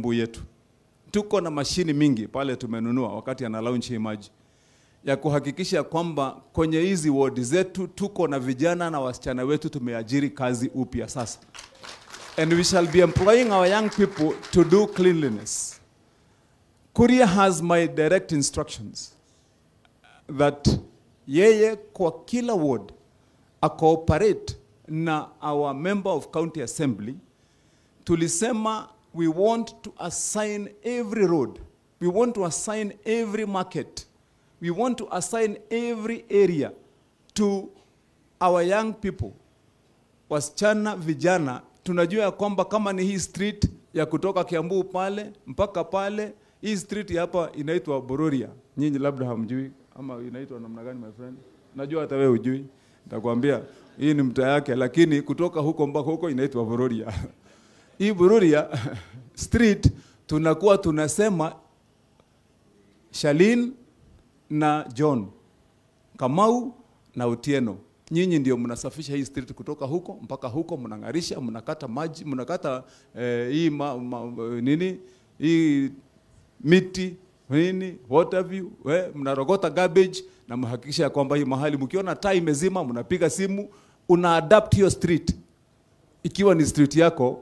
KIAMBU yetu. Tuko na mashini mingi pale tumenunua wakati ana launch hii maji, ya kuhakikisha kwamba kwenye hizi ward zetu tuko na vijana na wasichana wetu tumeajiri kazi upya sasa. And we shall be employing our young people to do cleanliness. Kuria has my direct instructions that yeye kwa kila ward a cooperate na our member of county assembly. Tulisema we want to assign every road, we want to assign every market, we want to assign every area to our young people. Wasichana, vijana, tunajua kwamba kama ni hii street ya kutoka Kiambu pale mpaka pale, hii street hapa inaitwa Bororia. Nyinyi labda hamjui ama inaitwa namna gani my friend? Najua hata wewe hujui. Nitakwambia hii ni mtaa yake, lakini kutoka huko mpaka huko inaitwa Bororia. Hii Bororia street tunakuwa tunasema Shalin na John, Kamau na Utieno. Nyinyi ndio mnasafisha hii street kutoka huko mpaka huko, mnangarisha, mnakata maji, mnakata hii miti, water view, mnarogota garbage na mhakikisha kwamba hii mahali mkiona taa imezima mnapiga simu, una adapt hiyo street ikiwa ni street yako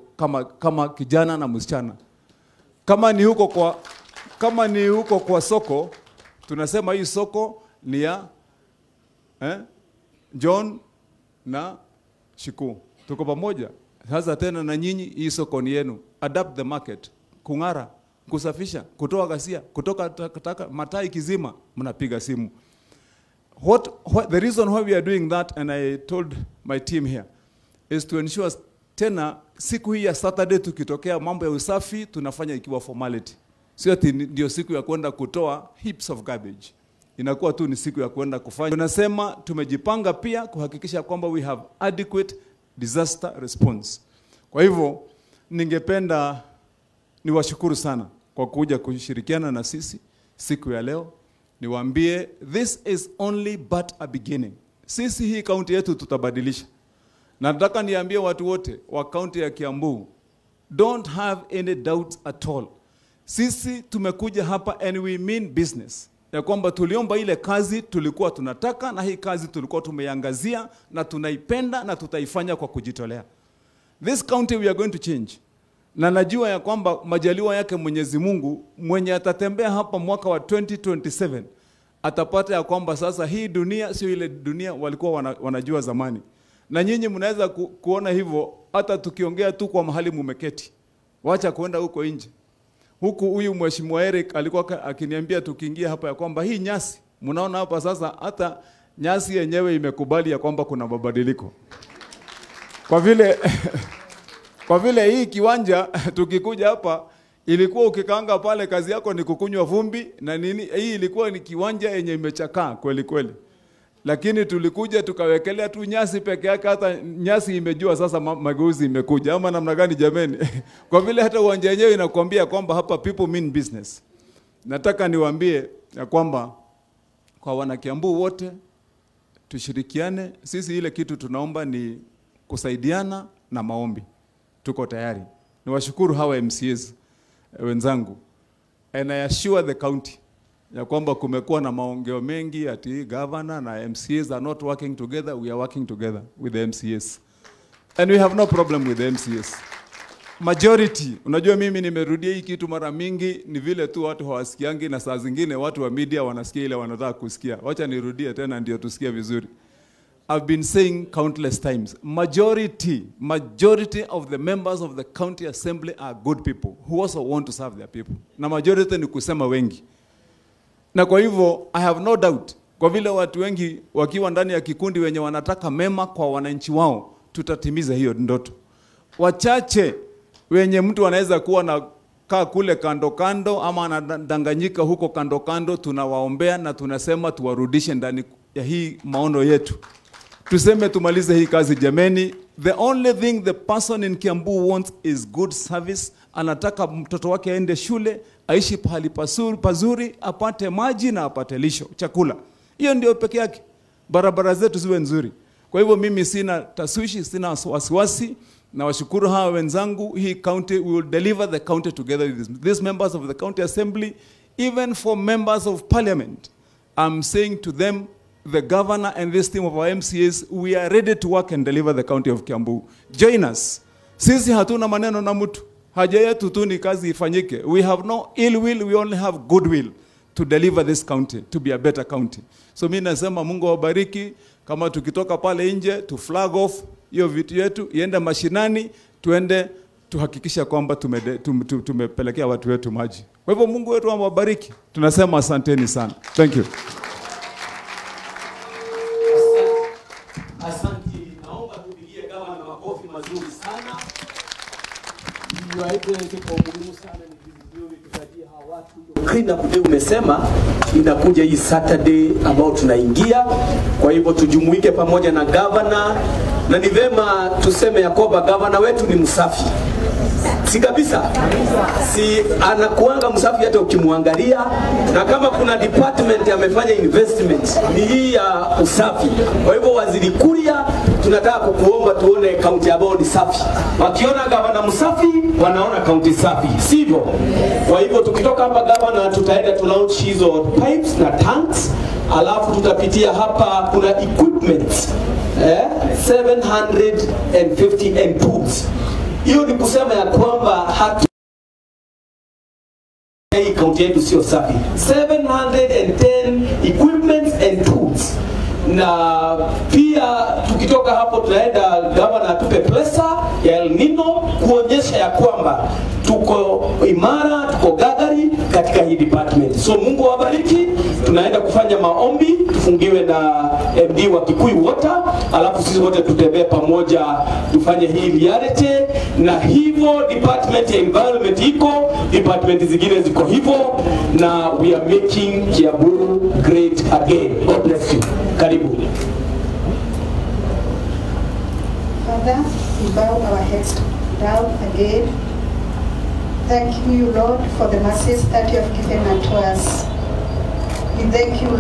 kama kijana na msichana. Kama ni huko kwa soko, tunasema hii soko ni ya John na Shiku. Tuko pamoja. Sasa tena na nyinyi hii soko ni yenu. Adapt the market. Kungara, kusafisha, kutoa ghasia, kutoka matai kizima, mnapiga simu. The reason why we are doing that, and I told my team here, is to ensure tena siku hii ya Saturday tukitokea mambo ya usafi tunafanya ikiwa formality. Sio ati ndio siku ya kwenda kutoa heaps of garbage. Inakuwa tu ni siku ya kwenda kufanya. Tunasema tumejipanga pia kuhakikisha kwamba we have adequate disaster response. Kwa hivyo ningependa niwashukuru sana kwa kuja kushirikiana na sisi siku ya leo. Niwaambie this is only but a beginning. Sisi hii county yetu tutabadilisha. Na nataka niambie watu wote wa county ya Kiambu, don't have any doubts at all. Sisi tumekuja hapa and we mean business. Ya kwamba tuliomba ile kazi tulikuwa tunataka, na hii kazi tulikuwa tumeiangazia na tunaipenda na tutaifanya kwa kujitolea. This county we are going to change. Na najua ya kwamba majaliwa yake Mwenyezi Mungu, mwenye atatembea hapa mwaka wa 2027 atapata ya kwamba sasa hii dunia sio ile dunia walikuwa wanajua zamani. Na nyinyi mnaweza kuona hivyo hata tukiongea tu kwa mahali mumeketi. Wacha kuenda huko nje. Huku huyu Mheshimiwa Eric alikuwa akiniambia tukiingia hapa ya kwamba hii nyasi, mnaona hapa sasa hata nyasi yenyewe imekubali ya kwamba kuna mabadiliko. Kwa vile hii kiwanja tukikuja hapa ilikuwa ukikaanga pale kazi yako ni kukunywa vumbi na nini, hii ilikuwa ni kiwanja yenye imechakaa kweli kweli. Lakini tulikuja tukawekelea tu nyasi peke yake, hata nyasi imejua sasa mageuzi imekuja. Ama namna gani jameni? Kwa vile hata uwanja wenyewe inakuambia kwamba hapa people mean business. Nataka niwaambie ya kwamba kwa wana Kiambu wote tushirikiane. Sisi ile kitu tunaomba ni kusaidiana na maombi. Tuko tayari. Niwashukuru hawa MCAs wenzangu. And I assure the county ya kwamba kumekuwa na maongeo mengi ati governor na MCAs are not working together. We are working together with the MCAs. And we have no problem with the MCAs. Majority, unajua mimi nimerudia hii kitu mara mingi, ni vile tu watu hawasikiangi na saa zingine watu wa media wanasikia ile wanataka kusikia. Wacha nirudie tena ndio tusikie vizuri. I've been saying countless times, majority of the members of the county assembly are good people who also want to serve their people. Na majority ni kusema wengi. Na kwa hivyo I have no doubt, kwa vile watu wengi wakiwa ndani ya kikundi wenye wanataka mema kwa wananchi wao, tutatimiza hiyo ndoto. Wachache wenye mtu anaweza kuwa na kaa kule kando kando ama anadanganyika huko kando kando, tunawaombea na tunasema tuwarudishe ndani ya hii maono yetu. Tuseme tumalize hii kazi jameni. The only thing the person in Kiambu wants is good service. Anataka mtoto wake aende shule, aishi pahali pazuri, apate maji na apate lisho, chakula. Hiyo ndio peke yake. Barabara zetu ziwe nzuri. Kwa hivyo mimi sina taswishi, sina wasiwasi. Na washukuru hawa wenzangu, hii county, we will deliver the county together with these members of the county assembly, even for members of parliament. I'm saying to them, the governor and this team of our MCAs, we are ready to work and deliver the county of Kiambu. Join us. Sisi hatuna maneno na mtu. Haja yetu tu ni kazi ifanyike. We have no ill will, we only have good will to deliver this county, to be a better county. So mimi nasema Mungu awabariki. Kama tukitoka pale nje, to flag off hiyo vitu yetu, iende mashinani, tuende tuhakikisha kwamba tumepelekea watu wetu maji. Kwa hivyo Mungu wetu awabariki. Tunasema asanteni sana. Thank you. Asante. Naomba tupigie gavana makofi mazuri sana. Clean up day umesema inakuja hii Saturday ambao tunaingia. Kwa hivyo tujumuike pamoja na governor, na ni vema tuseme ya kwamba governor wetu ni msafi. Si kabisa? Si anakuanga msafi hata ukimwangalia, na kama kuna department amefanya investment ni hii ya usafi. Kwa hivyo waziri Kuria, tunataka kukuomba tuone county ambao ni safi. Wakiona gavana msafi, wanaona county safi. Sivyo? Kwa hivyo tukitoka hapa gavana, tutaenda to launch hizo pipes na tanks, alafu tutapitia hapa kuna equipment 750 and tools. Hiyo ni kusema ya kwamba hatu hii county yetu sio safi. 710 equipments and tools. Na pia tukitoka hapo tunaenda governor atupe pesa ya El Nino kuonyesha ya kwamba tuko imara, tuko gagari katika hii department. So Mungu awabariki. Tunaenda kufanya maombi, tufungiwe na MD wa Kikuyu Water, alafu sisi wote tutembee pamoja tufanye hii reality. Na hivyo department ya environment iko, department zingine ziko hivyo, na we are making Kiambu great again. God bless you. Karibu. Father, we bow our heads down again. Thank you, Lord, for the mercies that you have given unto us. We thank you.